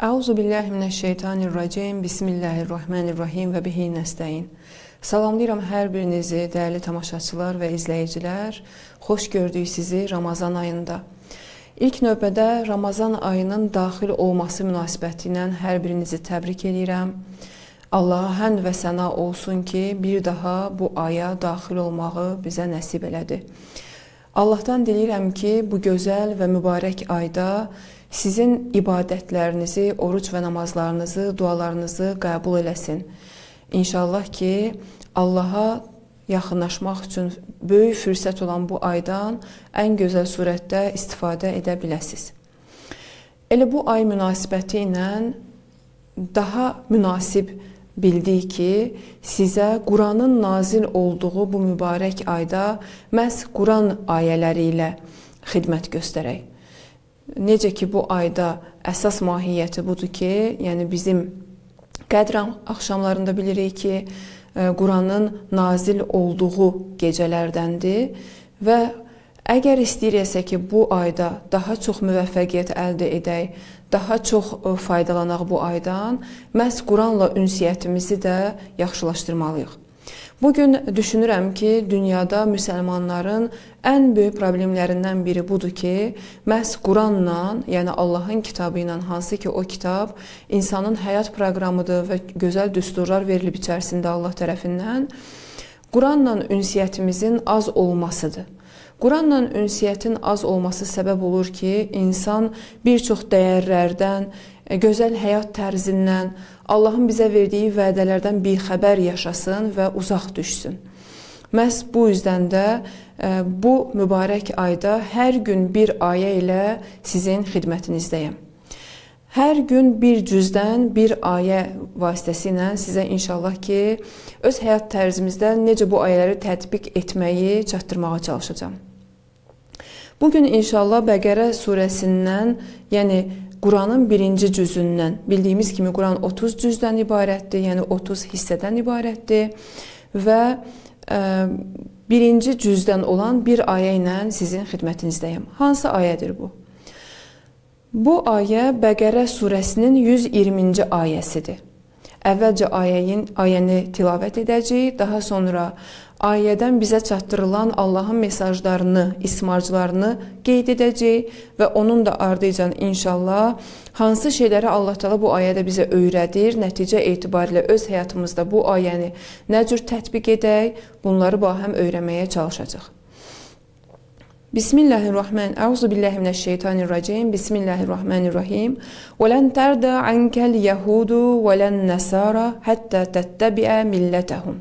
Euzu billahi mineşşeytanirracim. Bismillahirrahmanirrahim və bihi nəstəin. Salamlayıram hər birinizi, dəyərli tamaşaçılar və izləyicilər. Xoş gördük sizi Ramazan ayında. İlk növbədə Ramazan ayının daxil olması münasibəti ilə hər birinizi təbrik edirəm. Allaha həmd və səna olsun ki, bir daha bu aya daxil olmağı bizə nəsib elədi. Allahdan diləyirəm ki, bu gözəl və mübarək ayda sizin ibadətlərinizi, oruc və namazlarınızı, dualarınızı qəbul eləsin. İnşallah ki, Allaha yaxınlaşmaq üçün böyük fürsət olan bu aydan ən gözəl surətdə istifadə edə biləsiniz. Elə bu ay münasibəti ilə daha münasib bildik ki, sizə Quranın nazil olduğu bu mübarək ayda məhz Quran ayələri ilə xidmət göstərək. Necə ki, bu ayda əsas mahiyyəti budur ki, yəni bizim Qədr axşamlarında bilirik ki, Quranın nazil olduğu gecələrdəndir və əgər istəyirsə ki, bu ayda daha çox müvəffəqiyyət əldə edək, daha çox faydalanaq bu aydan, məhz Quranla ünsiyyətimizi də yaxşılaşdırmalıyıq. Bugün düşünürəm ki, dünyada müsəlmanların ən böyük problemlərindən biri budur ki, məhz Quranla, yəni Allahın kitabı ilə, hansı ki o kitab insanın həyat proqramıdır və gözəl düsturlar verilib içərisində Allah tərəfindən, Quranla ünsiyyətimizin az olmasıdır. Quranla ünsiyyətin az olması səbəb olur ki, insan bir çox dəyərlərdən, gözəl həyat tərzindən, Allahın bizə verdiyi vədələrdən bixəbər yaşasın və uzaq düşsün. Məhz bu yüzdən də bu mübarək ayda hər gün bir ayə ilə sizin xidmətinizdəyəm. Hər gün bir cüzdən bir ayə vasitəsilə sizə inşallah ki, öz həyat tərzimizdə necə bu ayələri tətbiq etməyi çatdırmağa çalışacağam. Bugün inşallah Bəqərə surəsindən, yəni Quranın birinci cüzündən, bildiyimiz kimi Quran 30 cüzdən ibarətdir, yəni 30 hissədən ibarətdir və birinci cüzdən olan bir ayə ilə sizin xidmətinizdəyəm. Hansı ayədir bu? Bu ayə Bəqərə surəsinin 120-ci ayəsidir. Əvvəlcə ayəni tilavət edəcəyik, daha sonra ayədən bizə çatdırılan Allahın mesajlarını, ismarcılarını qeyd edəcəyik və onun da ardıcan inşallah hansı şeyləri Allah Teala bu ayədə bizə öyrədir, nəticə etibarilə öz həyatımızda bu ayəni nə cür tətbiq edək, bunları bahəm öyrənməyə çalışacaq. Bismillahirrahmanirrahim. Euzu billahi mineşşeytanirracim. Bismillahirrahmanirrahim. Ve len terda ankel yehudu ve len nasara hatta tettabi'a milletahum.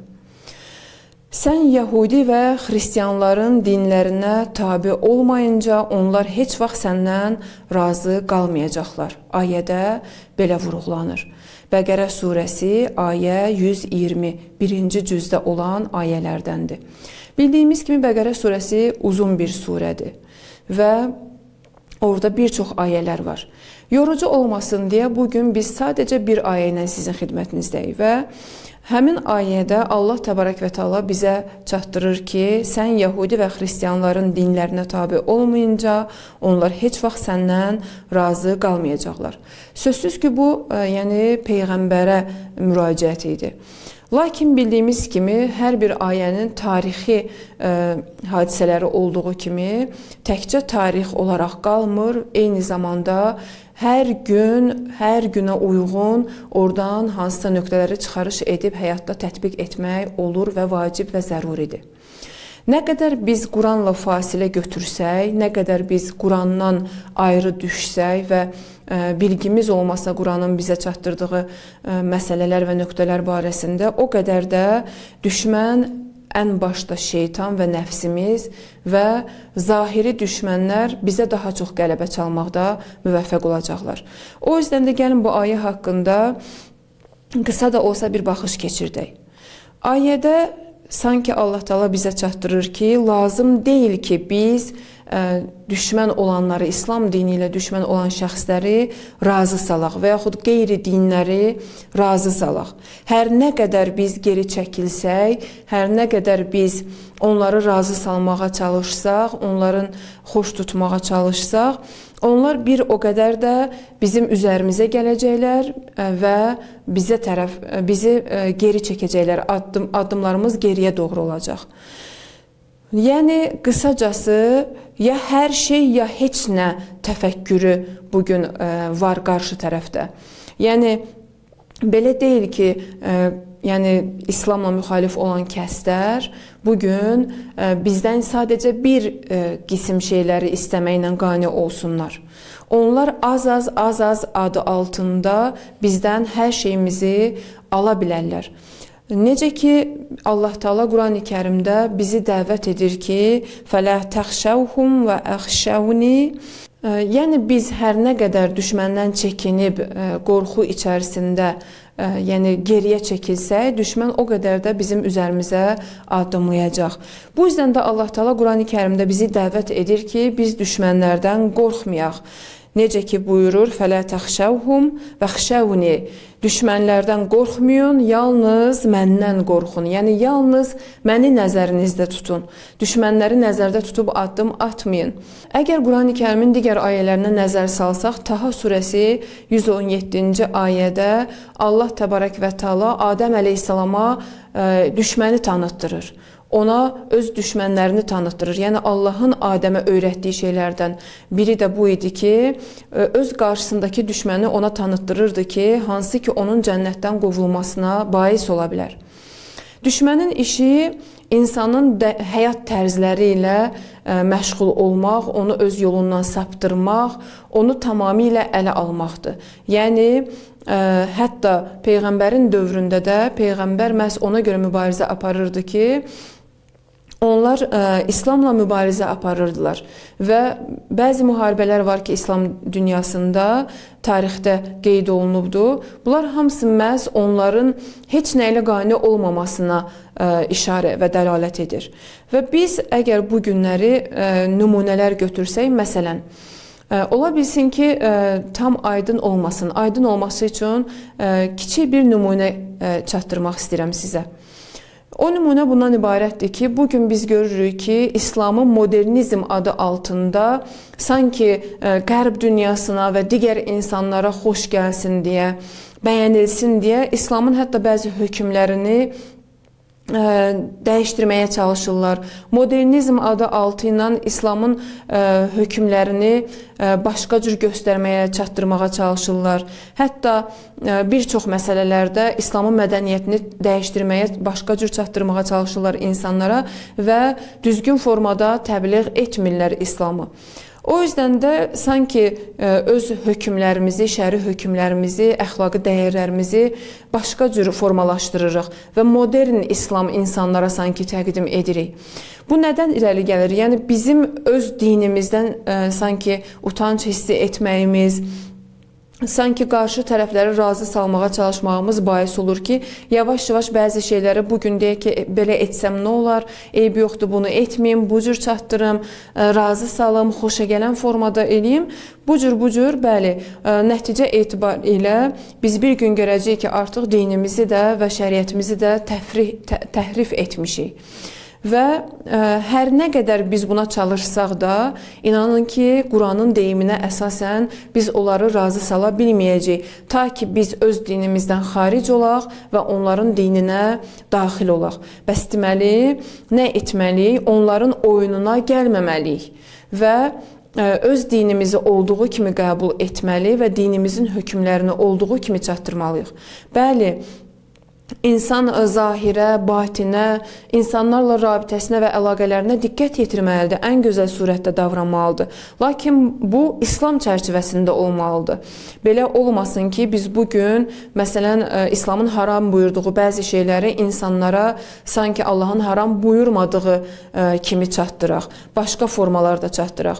Sən Yahudi və Xristiyanların dinlərinə tabi olmayınca onlar heç vaxt səndən razı qalmayacaqlar. Ayədə belə vurğulanır. Bəqərə surəsi ayə 121-ci cüzdə olan ayələrdəndir. Bildiyimiz kimi Bəqərə surəsi uzun bir surədir və orada bir çox ayələr var. Yorucu olmasın deyə bugün biz sadəcə bir ayə ilə sizin xidmətinizdəyik və həmin ayədə Allah Təbarək və Teala bizə çatdırır ki, sən Yahudi və Xristiyanların dinlərinə tabi olmayınca onlar heç vaxt səndən razı qalmayacaqlar. Sözsüz ki, bu yəni Peyğəmbərə müraciət idi. Lakin bildiyimiz kimi hər bir ayənin tarixi hadisələri olduğu kimi təkcə tarix olaraq qalmır, eyni zamanda hər günə uyğun oradan hansısa nöqtələri çıxarış edib həyatda tətbiq etmək olur və vacib və zəruridir. Nə qədər biz Quranla fasilə götürsək, nə qədər biz Qurandan ayrı düşsək və bilgimiz olmasa Quranın bizə çatdırdığı məsələlər və nöqtələr barəsində, o qədər də düşmən ən başda şeytan və nəfsimiz və zahiri düşmənlər bizə daha çox qələbə çalmaqda müvəffəq olacaqlar. O yüzden də gəlin bu ayə haqqında qısa da olsa bir baxış keçirdək. Ayədə sanki Allah Teala bizə çatdırır ki, lazım deyil ki biz düşmən olanları, İslam dini ilə düşmən olan şəxsləri razı salaq və yaxud qeyri dinləri razı salaq. Hər nə qədər biz geri çəkilsək, hər nə qədər biz onları razı salmağa çalışsaq, onların xoş tutmağa çalışsaq, Onlar bir o qədər də bizim üzərimizə gələcəklər və bizi geri çəkəcəklər. Addımlarımız geriyə doğru olacaq. Yəni qısacası ya hər şey ya heç nə təfəkkürü bugün var qarşı tərəfdə. Yəni belə deyil ki, yəni İslamla müxalif olan kəslər bugün bizdən sadəcə bir qisim şeyləri istəməklə qane olsunlar. Onlar az adı altında bizdən hər şeyimizi ala bilərlər. Necə ki Allah Teala Qurani Kərimdə bizi dəvət edir ki, "Fələ təxşəvhum və əxşəvni", yəni biz hər nə qədər düşməndən çəkinib qorxu içərisində, yəni geriyə çəkilsək, düşmən o qədər də bizim üzərimizə addımlayacaq. Bu yüzden də Allah Teala Qurani Kərimdə bizi dəvət edir ki, biz düşmənlərdən qorxmayaq. Necə ki buyurur, "Fələ təxşəvhum və xşəvni", düşmənlərdən qorxmayın, yalnız məndən qorxun. Yəni yalnız məni nəzərinizdə tutun. Düşmənləri nəzərdə tutub addım atmayın. Əgər Qurani Kərimin digər ayələrinə nəzər salsaq, Taha surəsi 117-ci ayədə Allah Təbarək və Təala Adəm əleyhissalama düşməni tanıtdırır. Ona öz düşmənlərini tanıtdırır. Yəni Allahın Adəmə öyrətdiyi şeylərdən biri də bu idi ki, öz qarşısındakı düşməni ona tanıtdırırdı ki, hansı ki onun cənnətdən qovulmasına bais ola bilər. Düşmənin işi insanın həyat tərzləri ilə məşğul olmaq, onu öz yolundan saptırmaq, onu tamamilə ələ almaqdır. Yəni hətta Peyğəmbərin dövründə də Peyğəmbər məhz ona görə mübarizə aparırdı ki, onlar İslamla mübarizə aparırdılar və bəzi müharibələr var ki, İslam dünyasında tarixdə qeyd olunubdu. Bunlar hamısı məhz onların heç nə ilə qane olmamasına işarə və dəlalət edir. Və biz əgər bu günləri nümunələr götürsək, məsələn, ola bilsin ki, tam aydın olmasın. Aydın olması üçün kiçik bir nümunə çatdırmaq istəyirəm sizə. O nümunə bundan ibarətdir ki, bugün biz görürük ki, İslamın modernizm adı altında sanki Qərb dünyasına və digər insanlara xoş gəlsin deyə, bəyənilsin deyə İslamın hətta bəzi hökmlərini dəyişdirməyə çalışırlar. Modernizm adı altı ilə İslamın hökmlərini başqa cür göstərməyə, çatdırmağa çalışırlar. Hətta bir çox məsələlərdə İslamın mədəniyyətini dəyişdirməyə, başqa cür çatdırmağa çalışırlar insanlara və düzgün formada təbliğ etmirlər İslamı. O yüzden də sanki öz hökmlərimizi, şəri hökmlərimizi, əxlaqi dəyərlərimizi başqa cür formalaşdırırıq və modern İslam insanlara sanki təqdim edirik. Bu nədən irəli gəlir? Yəni bizim öz dinimizdən sanki utanç hissi etməyimiz, sanki qarşı tərəfləri razı salmağa çalışmağımız bais olur ki, yavaş-yavaş bəzi şeyləri bugün deyək ki, belə etsəm nə olar, eyb yoxdur, bunu etməyim, bu cür çatdırım, razı salım, xoşa gələn formada eləyim. Bu cür, bəli, nəticə etibar ilə biz bir gün görəcəyik ki, artıq dinimizi də və şəriətimizi də təhrif etmişik. Və hər nə qədər biz buna çalışsaq da, inanın ki, Quranın deyiminə əsasən biz onları razı sala bilməyəcəyik. Ta ki biz öz dinimizdən xaric olaq və onların dininə daxil olaq. Bəs deməli, nə etməliyik? Onların oyununa gəlməməliyik və öz dinimizi olduğu kimi qəbul etməli və dinimizin hökmlərini olduğu kimi çatdırmalıyıq. Bəli, İnsan zahirə, batinə, insanlarla rabitəsinə və əlaqələrinə diqqət yetirməlidir, ən gözəl surətdə davranmalıdır. Lakin bu, İslam çərçivəsində olmalıdır. Belə olmasın ki, biz bugün, məsələn, İslamın haram buyurduğu bəzi şeyləri insanlara sanki Allahın haram buyurmadığı kimi çatdıraq, başqa formalarda çatdıraq.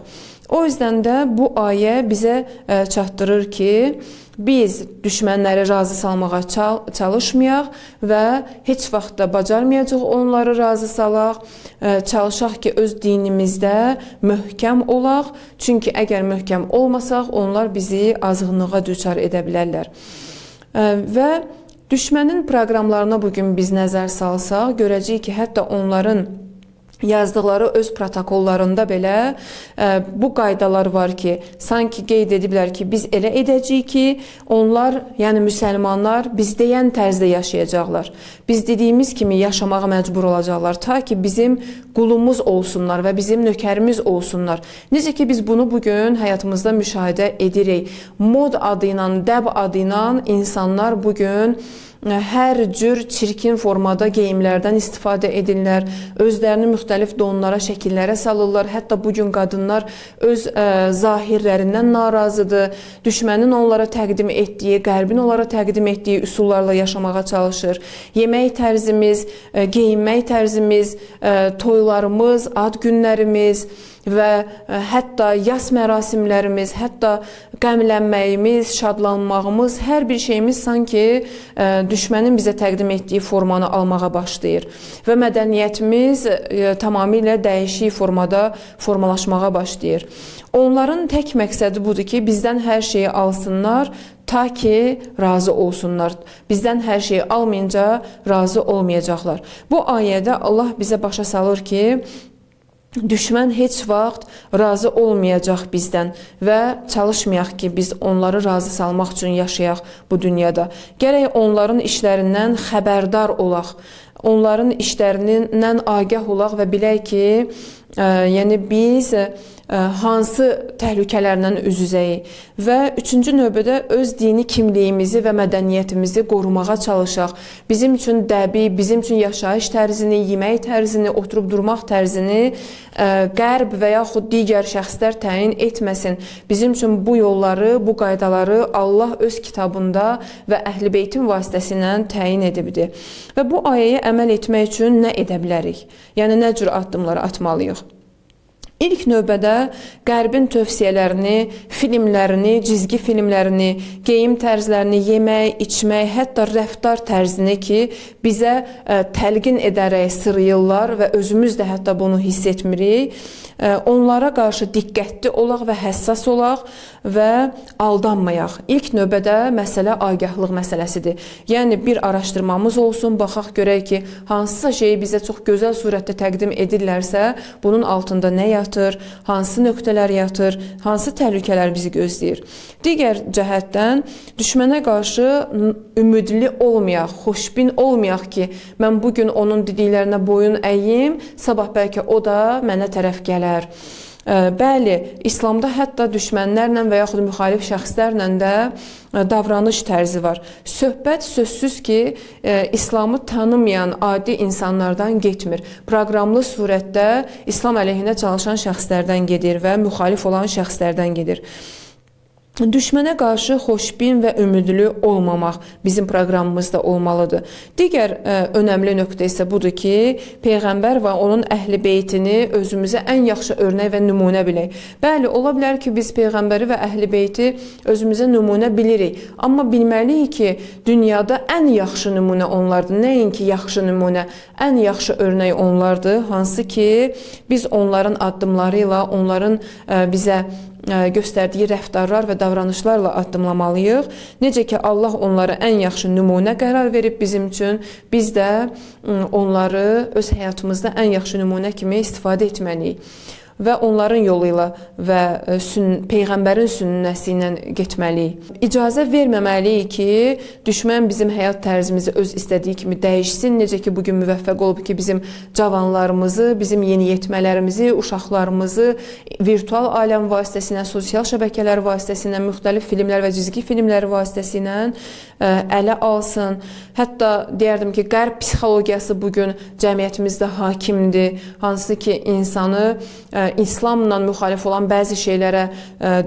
O yüzden də bu ayə bizə çatdırır ki, biz düşmənləri razı salmağa çalışmayaq və heç vaxt da bacarmayacaq onları razı salaq. Çalışaq ki, öz dinimizdə möhkəm olaq. Çünki əgər möhkəm olmasaq, onlar bizi azğınlığa düçar edə bilərlər. Və düşmənin proqramlarına bugün biz nəzər salsaq, görəcəyik ki, hətta onların yazdıqları öz protokollarında belə bu qaydalar var ki, sanki qeyd ediblər ki, biz elə edəcəyik ki, onlar, yəni müsəlmanlar biz deyən tərzdə yaşayacaqlar. Biz dediyimiz kimi yaşamağa məcbur olacaqlar, ta ki bizim qulumuz olsunlar və bizim nökərimiz olsunlar. Necə ki biz bunu bugün həyatımızda müşahidə edirik. Mod adı ilə, dəb adı ilə insanlar bugün hər cür çirkin formada geyimlərdən istifadə edirlər, özlərini müxtəlif donlara, şəkillərə salırlar. Hətta bugün qadınlar öz zahirlərindən narazıdır. Düşmənin onlara təqdim etdiyi, qərbin onlara təqdim etdiyi üsullarla yaşamağa çalışır. Yemək tərzimiz, geyinmək tərzimiz, toylarımız, ad günlərimiz və hətta yas mərasimlərimiz, hətta qəmlənməyimiz, şadlanmağımız, hər bir şeyimiz sanki düşmənin bizə təqdim etdiyi formanı almağa başlayır. Və mədəniyyətimiz tamamilə dəyişik formada formalaşmağa başlayır. Onların tək məqsədi budur ki, bizdən hər şeyi alsınlar, ta ki razı olsunlar. Bizdən hər şeyi almayınca razı olmayacaqlar. Bu ayədə Allah bizə başa salır ki, düşmən heç vaxt razı olmayacaq bizdən və çalışmayaq ki, biz onları razı salmaq üçün yaşayaq bu dünyada. Gərək onların işlərindən xəbərdar olaq, onların işlərindən agah olaq və bilək ki, yəni biz hansı təhlükələrlə üz-üzəyik və üçüncü növbədə öz dini kimliyimizi və mədəniyyətimizi qorumağa çalışaq. Bizim üçün dəbi, bizim üçün yaşayış tərzini, yemək tərzini, oturub durmaq tərzini qərb və yaxud digər şəxslər təyin etməsin. Bizim üçün bu yolları, bu qaydaları Allah öz kitabında və Əhl-i Beytin vasitəsilə təyin edibdir. Və bu ayəyə əməl etmək üçün nə edə bilərik? Yəni, nə cür addımları atmalıyıq? İlk növbədə qərbin tövsiyələrini, filmlərini, cizgi filmlərini, geyim tərzlərini, yemək, içmək, hətta rəftar tərzini ki, bizə təlqin edərək sırıyırlar və özümüz də hətta bunu hiss etmirik. Onlara qarşı diqqətli olaq və həssas olaq və aldanmayaq. İlk növbədə məsələ agəhlıq məsələsidir. Yəni, bir araşdırmamız olsun, baxaq görək ki, hansısa şeyi bizə çox gözəl surətdə təqdim edirlərsə, bunun altında nə yatır, hansı nöqtələr yatır, hansı təhlükələr bizi gözləyir. Digər cəhətdən, düşmənə qarşı ümidli olmayaq, xoşbin olmayaq ki, mən bugün onun dediklərinə boyun əyim, sabah bəlkə o da mənə tərəf gələr. Bəli, İslamda hətta düşmənlərlə və yaxud müxalif şəxslərlə də davranış tərzi var. Söhbət sözsüz ki, İslamı tanımayan adi insanlardan getmir. Proqramlı surətdə İslam əleyhinə çalışan şəxslərdən gedir və müxalif olan şəxslərdən gedir. Düşmənə qarşı xoşbin və ümidli olmamaq bizim proqramımızda olmalıdır. Digər önəmli nöqtə isə budur ki, Peyğəmbər və onun əhl-i beytini özümüzə ən yaxşı örnək və nümunə bilək. Bəli, ola bilər ki, biz Peyğəmbəri və əhl-i beyti özümüzə nümunə bilirik. Amma bilməliyik ki, dünyada ən yaxşı nümunə onlardır. Nəinki yaxşı nümunə, ən yaxşı örnək onlardır. Hansı ki, biz onların addımları ilə, onların bizə göstərdiyi rəftarlar və davranışlarla addımlamalıyıq. Necə ki, Allah onları ən yaxşı nümunə qərar verib bizim üçün, biz də onları öz həyatımızda ən yaxşı nümunə kimi istifadə etməliyik. Və onların yolu ilə və Peyğəmbərin sünnəsi ilə getməliyik. İcazə verməməliyik ki, düşmən bizim həyat tərzimizi öz istədiyi kimi dəyişsin. Necə ki, bugün müvəffəq olub ki, bizim cavanlarımızı, bizim yeniyetmələrimizi, uşaqlarımızı virtual aləm vasitəsilə, sosial şəbəkələr vasitəsilə, müxtəlif filmlər və cizgi filmləri vasitəsilə ələ alsın. Hətta deyərdim ki, qərb psixologiyası bugün cəmiyyətimizdə hakimdir. Hansı ki, insanı İslamla müxalif olan bəzi şeylərə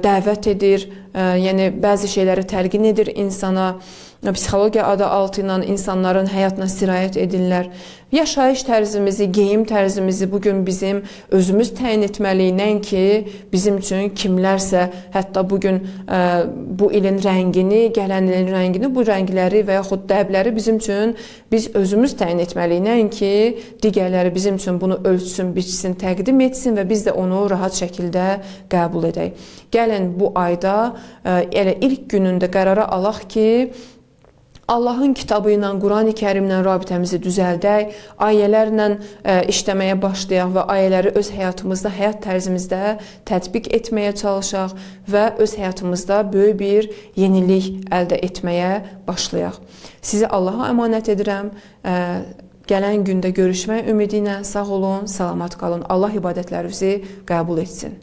dəvət edir, yəni bəzi şeyləri təlqin edir insana. Psixologiya adı altı ilə insanların həyatına sirayət edirlər. Yaşayış tərzimizi, geyim tərzimizi bugün bizim özümüz təyin etməliyik. Nəinki bizim üçün kimlərsə, hətta bugün bu ilin rəngini, gələn ilin rəngini, bu rəngləri və yaxud dəbləri bizim üçün biz özümüz təyin etməliyik. Nəinki digərləri bizim üçün bunu ölçsün, biçsin, təqdim etsin və biz də onu rahat şəkildə qəbul edək. Gəlin bu ayda elə ilk günündə qərara alaq ki, Allahın kitabı ilə, Qurani Kərimlə rabitəmizi düzəldək, ayələrlə işləməyə başlayaq və ayələri öz həyatımızda, həyat tərzimizdə tətbiq etməyə çalışaq və öz həyatımızda böyük bir yenilik əldə etməyə başlayaq. Sizi Allaha əmanət edirəm. Gələn gündə görüşmək ümidi ilə sağ olun, salamat qalın. Allah ibadətlərinizi qəbul etsin.